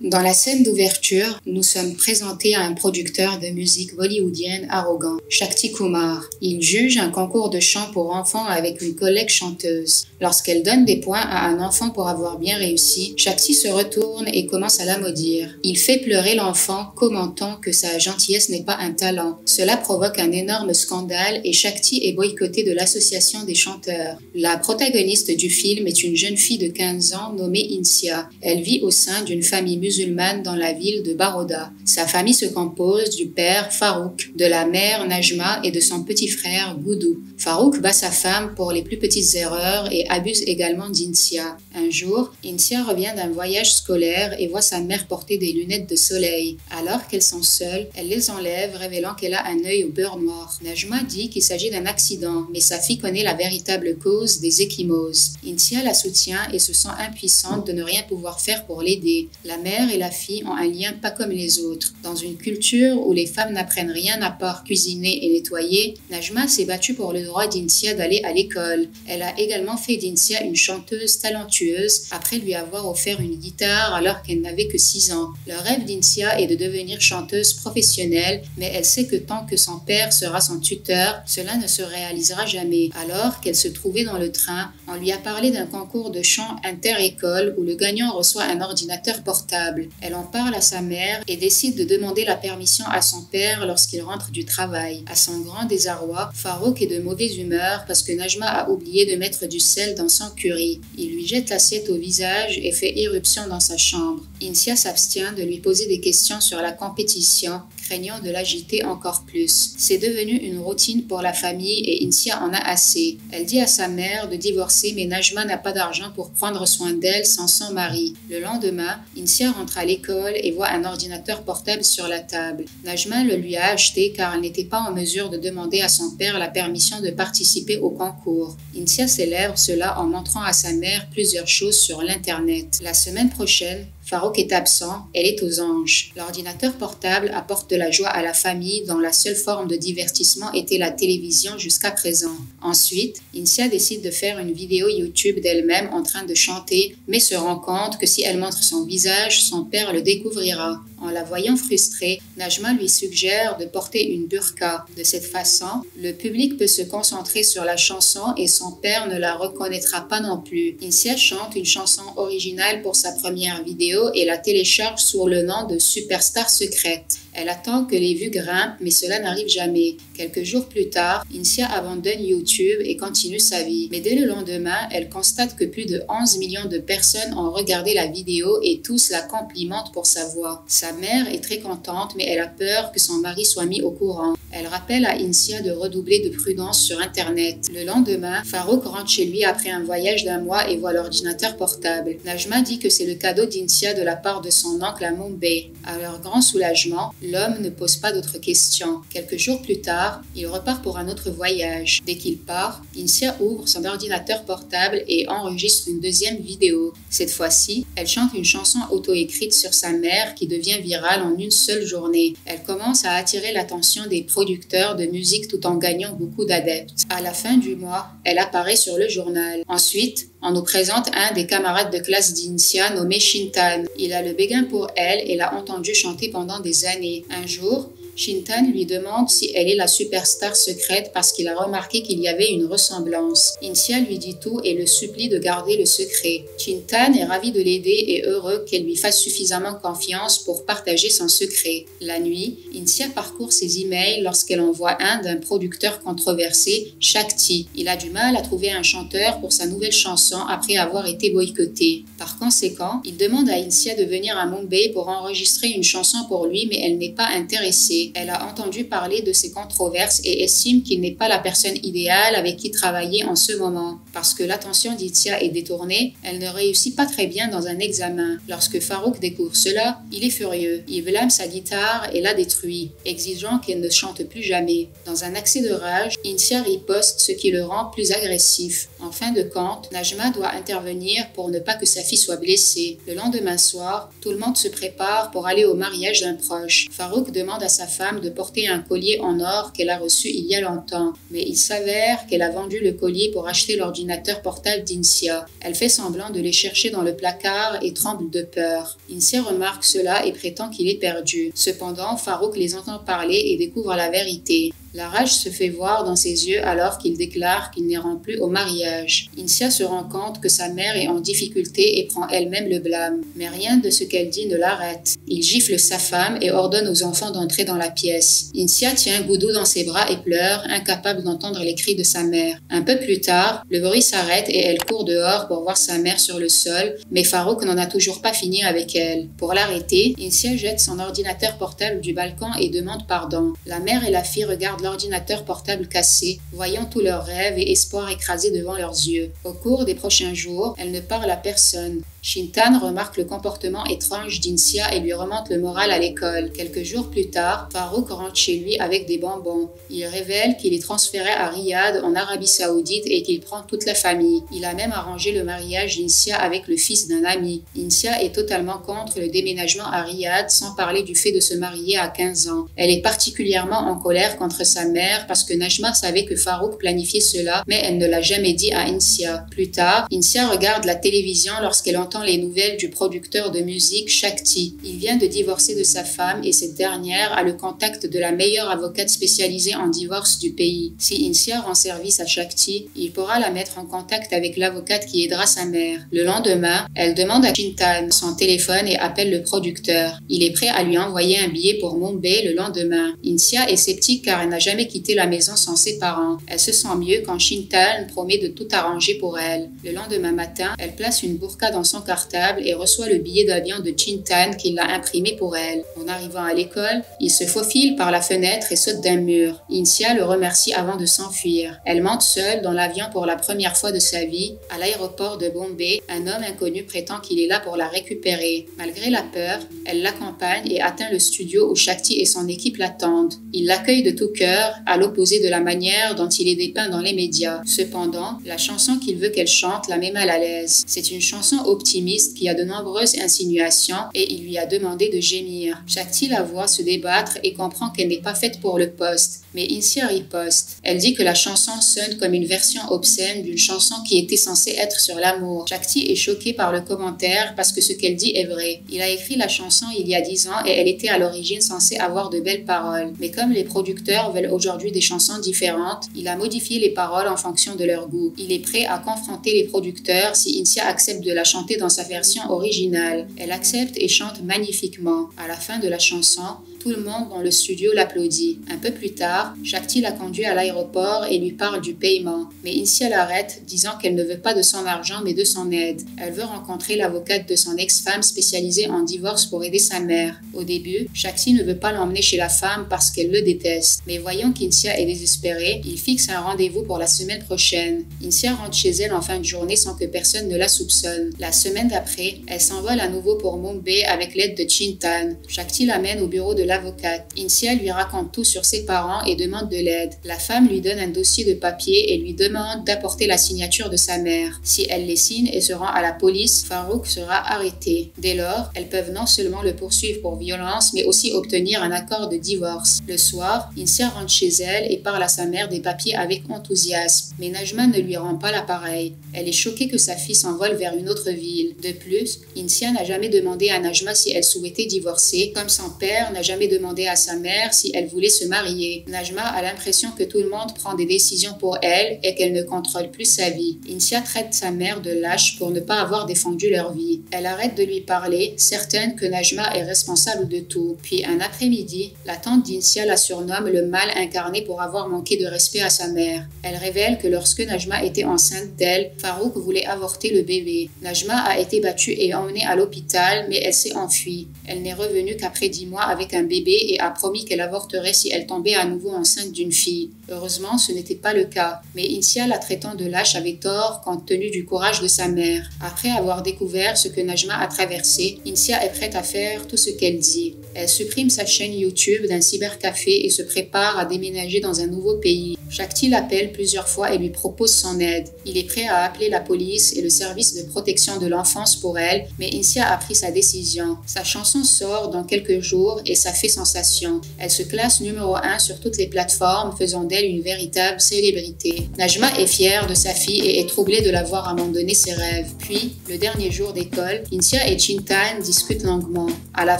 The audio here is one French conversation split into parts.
Dans la scène d'ouverture, nous sommes présentés à un producteur de musique bollywoodienne arrogant, Shakti Kumar. Il juge un concours de chant pour enfants avec une collègue chanteuse. Lorsqu'elle donne des points à un enfant pour avoir bien réussi, Shakti se retourne et commence à la maudire. Il fait pleurer l'enfant, commentant que sa gentillesse n'est pas un talent. Cela provoque un énorme scandale et Shakti est boycottée de l'association des chanteurs. La protagoniste du film est une jeune fille de 15 ans nommée Insia. Elle vit au sein d'une famille musulmane dans la ville de Baroda. Sa famille se compose du père Farouk, de la mère Najma et de son petit frère Goudou. Farouk bat sa femme pour les plus petites erreurs et abuse également d'Insia. Un jour, Insia revient d'un voyage scolaire et voit sa mère porter des lunettes de soleil. Alors qu'elles sont seules, elle les enlève, révélant qu'elle a un œil au beurre noir. Najma dit qu'il s'agit d'un accident, mais sa fille connaît la véritable cause des ecchymoses. Insia la soutient et se sent impuissante de ne rien pouvoir faire pour l'aider. La mère et la fille ont un lien pas comme les autres. Dans une culture où les femmes n'apprennent rien à part cuisiner et nettoyer, Najma s'est battue pour le droit d'Insia d'aller à l'école. Elle a également fait d'Insia une chanteuse talentueuse après lui avoir offert une guitare alors qu'elle n'avait que 6 ans. Le rêve d'Insia est de devenir chanteuse professionnelle, mais elle sait que tant que son père sera son tuteur, cela ne se réalisera jamais. Alors qu'elle se trouvait dans le train, on lui a parlé d'un concours de chant inter-école où le gagnant reçoit un ordinateur portable. Elle en parle à sa mère et décide de demander la permission à son père lorsqu'il rentre du travail. À son grand désarroi, Farouk est de mauvaise humeur parce que Najma a oublié de mettre du sel dans son curry. Il lui jette l'assiette au visage et fait irruption dans sa chambre. Insia s'abstient de lui poser des questions sur la compétition, craignant de l'agiter encore plus. C'est devenu une routine pour la famille et Insia en a assez. Elle dit à sa mère de divorcer, mais Najma n'a pas d'argent pour prendre soin d'elle sans son mari. Le lendemain, Insia rentre à l'école et voit un ordinateur portable sur la table. Najma le lui a acheté car elle n'était pas en mesure de demander à son père la permission de participer au concours. Insia célèbre cela en montrant à sa mère plusieurs choses sur l'internet. La semaine prochaine, Farouk est absent, elle est aux anges. L'ordinateur portable apporte de la joie à la famille dont la seule forme de divertissement était la télévision jusqu'à présent. Ensuite, Insia décide de faire une vidéo YouTube d'elle-même en train de chanter, mais se rend compte que si elle montre son visage, son père le découvrira. En la voyant frustrée, Najma lui suggère de porter une burqa. De cette façon, le public peut se concentrer sur la chanson et son père ne la reconnaîtra pas non plus. Insia chante une chanson originale pour sa première vidéo et la télécharge sous le nom de Superstar Secrète. Elle attend que les vues grimpent, mais cela n'arrive jamais. Quelques jours plus tard, Insia abandonne YouTube et continue sa vie. Mais dès le lendemain, elle constate que plus de 11 millions de personnes ont regardé la vidéo et tous la complimentent pour sa voix. Sa mère est très contente, mais elle a peur que son mari soit mis au courant. Elle rappelle à Insia de redoubler de prudence sur Internet. Le lendemain, Farouk rentre chez lui après un voyage d'1 mois et voit l'ordinateur portable. Najma dit que c'est le cadeau d'Insia de la part de son oncle à Mumbai. À leur grand soulagement, l'homme ne pose pas d'autres questions. Quelques jours plus tard, il repart pour un autre voyage. Dès qu'il part, Insia ouvre son ordinateur portable et enregistre une deuxième vidéo. Cette fois-ci, elle chante une chanson auto-écrite sur sa mère qui devient virale en une seule journée. Elle commence à attirer l'attention des producteurs de musique tout en gagnant beaucoup d'adeptes. À la fin du mois, elle apparaît sur le journal. Ensuite, on nous présente un des camarades de classe d'Insia nommé Shintan. Il a le béguin pour elle et l'a entendu chanter pendant des années. Un jour, Shintan lui demande si elle est la superstar secrète parce qu'il a remarqué qu'il y avait une ressemblance. Insia lui dit tout et le supplie de garder le secret. Shintan est ravi de l'aider et heureux qu'elle lui fasse suffisamment confiance pour partager son secret. La nuit, Insia parcourt ses emails lorsqu'elle en voit un d'un producteur controversé, Shakti. Il a du mal à trouver un chanteur pour sa nouvelle chanson après avoir été boycotté. Par conséquent, il demande à Insia de venir à Mumbai pour enregistrer une chanson pour lui, mais elle n'est pas intéressée. Elle a entendu parler de ces controverses et estime qu'il n'est pas la personne idéale avec qui travailler en ce moment. Parce que l'attention d'Insia est détournée, elle ne réussit pas très bien dans un examen. Lorsque Farouk découvre cela, il est furieux. Il blâme sa guitare et la détruit, exigeant qu'elle ne chante plus jamais. Dans un accès de rage, Insia riposte, ce qui le rend plus agressif. En fin de compte, Najma doit intervenir pour ne pas que sa fille soit blessée. Le lendemain soir, tout le monde se prépare pour aller au mariage d'un proche. Farouk demande à sa femme de porter un collier en or qu'elle a reçu il y a longtemps. Mais il s'avère qu'elle a vendu le collier pour acheter l'ordinateur portable d'Insia. Elle fait semblant de les chercher dans le placard et tremble de peur. Insia remarque cela et prétend qu'il est perdu. Cependant, Farouk les entend parler et découvre la vérité. La rage se fait voir dans ses yeux alors qu'il déclare qu'il n'ira plus au mariage. Insia se rend compte que sa mère est en difficulté et prend elle-même le blâme. Mais rien de ce qu'elle dit ne l'arrête. Il gifle sa femme et ordonne aux enfants d'entrer dans la pièce. Insia tient Goudou dans ses bras et pleure, incapable d'entendre les cris de sa mère. Un peu plus tard, le bruit s'arrête et elle court dehors pour voir sa mère sur le sol, mais Farouk n'en a toujours pas fini avec elle. Pour l'arrêter, Insia jette son ordinateur portable du balcon et demande pardon. La mère et la fille regardent l'ordinateur portable cassé, voyant tous leurs rêves et espoirs écrasés devant leurs yeux. Au cours des prochains jours, elle ne parle à personne. Shintan remarque le comportement étrange d'Insia et lui remonte le moral à l'école. Quelques jours plus tard, Farouk rentre chez lui avec des bonbons. Il révèle qu'il est transféré à Riyad en Arabie Saoudite et qu'il prend toute la famille. Il a même arrangé le mariage d'Insia avec le fils d'un ami. Insia est totalement contre le déménagement à Riyad, sans parler du fait de se marier à 15 ans. Elle est particulièrement en colère contre sa mère parce que Najma savait que Farouk planifiait cela, mais elle ne l'a jamais dit à Insia. Plus tard, Insia regarde la télévision lorsqu'elle entend les nouvelles du producteur de musique Shakti. Il vient de divorcer de sa femme et cette dernière a le contact de la meilleure avocate spécialisée en divorce du pays. Si Insia rend service à Shakti, il pourra la mettre en contact avec l'avocate qui aidera sa mère. Le lendemain, elle demande à Shintan son téléphone et appelle le producteur. Il est prêt à lui envoyer un billet pour Mumbai le lendemain. Insia est sceptique car elle n'a jamais quitté la maison sans ses parents. Elle se sent mieux quand Shintan promet de tout arranger pour elle. Le lendemain matin, elle place une burqa dans son cartable et reçoit le billet d'avion de Shintan qu'il a imprimé pour elle. En arrivant à l'école, il se faufile par la fenêtre et saute d'un mur. Insia le remercie avant de s'enfuir. Elle monte seule dans l'avion pour la première fois de sa vie. À l'aéroport de Bombay, un homme inconnu prétend qu'il est là pour la récupérer. Malgré la peur, elle l'accompagne et atteint le studio où Shakti et son équipe l'attendent. Il l'accueille de tout cœur, à l'opposé de la manière dont il est dépeint dans les médias. Cependant, la chanson qu'il veut qu'elle chante la met mal à l'aise. C'est une chanson optimiste qui a de nombreuses insinuations et il lui a demandé de gémir. Shakti la voit se débattre et comprend qu'elle n'est pas faite pour le poste. Mais Insia riposte. Elle dit que la chanson sonne comme une version obscène d'une chanson qui était censée être sur l'amour. Shakti est choquée par le commentaire parce que ce qu'elle dit est vrai. Il a écrit la chanson il y a 10 ans et elle était à l'origine censée avoir de belles paroles. Mais comme les producteurs veulent aujourd'hui des chansons différentes, il a modifié les paroles en fonction de leur goût. Il est prêt à confronter les producteurs si Insia accepte de la chanter dans sa version originale. Elle accepte et chante magnifiquement. À la fin de la chanson, tout le monde dans le studio l'applaudit. Un peu plus tard, Shakti la conduit à l'aéroport et lui parle du paiement. Mais Insia l'arrête, disant qu'elle ne veut pas de son argent mais de son aide. Elle veut rencontrer l'avocate de son ex-femme spécialisée en divorce pour aider sa mère. Au début, Shakti ne veut pas l'emmener chez la femme parce qu'elle le déteste. Mais voyant qu'Insia est désespérée, il fixe un rendez-vous pour la semaine prochaine. Insia rentre chez elle en fin de journée sans que personne ne la soupçonne. La semaine d'après, elle s'envole à nouveau pour Mumbai avec l'aide de Shintan. Shakti l'amène au bureau de l'avocate. Insia lui raconte tout sur ses parents et demande de l'aide. La femme lui donne un dossier de papier et lui demande d'apporter la signature de sa mère. Si elle les signe et se rend à la police, Farouk sera arrêté. Dès lors, elles peuvent non seulement le poursuivre pour violence, mais aussi obtenir un accord de divorce. Le soir, Insia rentre chez elle et parle à sa mère des papiers avec enthousiasme. Mais Najma ne lui rend pas l'appareil. Elle est choquée que sa fille s'envole vers une autre ville. De plus, Insia n'a jamais demandé à Najma si elle souhaitait divorcer, comme son père n'a jamais demandé à sa mère si elle voulait se marier. Najma a l'impression que tout le monde prend des décisions pour elle et qu'elle ne contrôle plus sa vie. Insia traite sa mère de lâche pour ne pas avoir défendu leur vie. Elle arrête de lui parler, certaine que Najma est responsable de tout. Puis un après-midi, la tante d'Insia la surnomme le mal incarné pour avoir manqué de respect à sa mère. Elle révèle que lorsque Najma était enceinte d'elle, Farouk voulait avorter le bébé. Najma a été battue et emmenée à l'hôpital, mais elle s'est enfuie. Elle n'est revenue qu'après 10 mois avec un bébé et a promis qu'elle avorterait si elle tombait à nouveau enceinte d'une fille. Heureusement, ce n'était pas le cas, mais Insia, la traitant de lâche, avait tort compte tenu du courage de sa mère. Après avoir découvert ce que Najma a traversé, Insia est prête à faire tout ce qu'elle dit. Elle supprime sa chaîne YouTube d'un cybercafé et se prépare à déménager dans un nouveau pays. Shakti l'appelle plusieurs fois et lui propose son aide. Il est prêt à appeler la police et le service de protection de l'enfance pour elle, mais Insia a pris sa décision. Sa chanson sort dans quelques jours et ça fait sensation. Elle se classe numéro 1 sur toutes les plateformes, faisant d'elle une véritable célébrité. Najma est fière de sa fille et est troublée de la voir abandonner ses rêves. Puis, le dernier jour d'école, Insia et Chintan discutent longuement. À la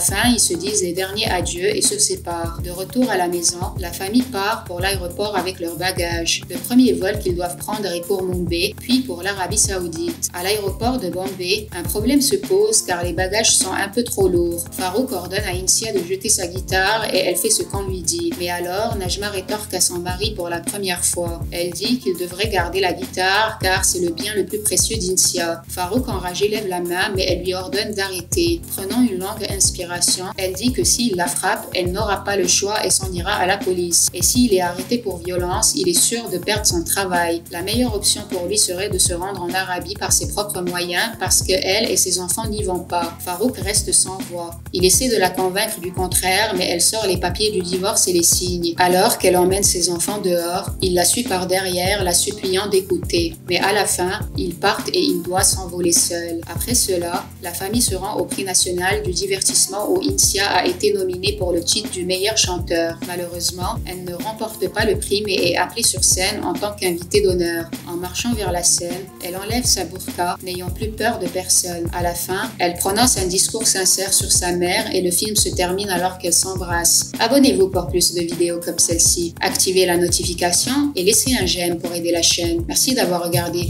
fin, ils se disent les derniers adieux et se séparent. De retour à la maison, la famille part pour l'aéroport avec leurs bagages. Le premier vol qu'ils doivent prendre est pour Mumbai, puis pour l'Arabie Saoudite. À l'aéroport de Bombay, un problème se pose car les bagages sont un peu trop lourds. Farouk ordonne à Insia de jeter sa guitare et elle fait ce qu'on lui dit. Mais alors, Najma rétorque à son mari pour la première fois. Elle dit qu'il devrait garder la guitare car c'est le bien le plus précieux d'Insia. Farouk enragé lève la main mais elle lui ordonne d'arrêter. Prenant une longue inspiration, elle dit que s'il la frappe, elle n'aura pas le choix et s'en ira à la police. Et s'il est arrêté pour violence, il est sûr de perdre son travail. La meilleure option pour lui serait de se rendre en Arabie par ses propres moyens parce que elle et ses enfants n'y vont pas. Farouk reste sans voix. Il essaie de la convaincre du contraire, mais elle sort les papiers du divorce et les signe. Alors qu'elle emmène ses enfants dehors, il la suit par derrière, la suppliant d'écouter. Mais à la fin, ils partent et il doit s'envoler seul. Après cela, la famille se rend au prix national du divertissement où Insia a été nominée pour le titre du meilleur chanteur. Malheureusement, elle ne remporte pas le prix mais est appelée sur scène en tant qu'invitée d'honneur. En marchant vers la scène, elle enlève sa burqa, n'ayant plus peur de personne. À la fin, elle prononce un discours sincère sur sa mère et le film se termine alors qu'elles s'embrassent. Abonnez-vous pour plus de vidéos comme celle-ci. Activez la notification et laissez un j'aime pour aider la chaîne. Merci d'avoir regardé.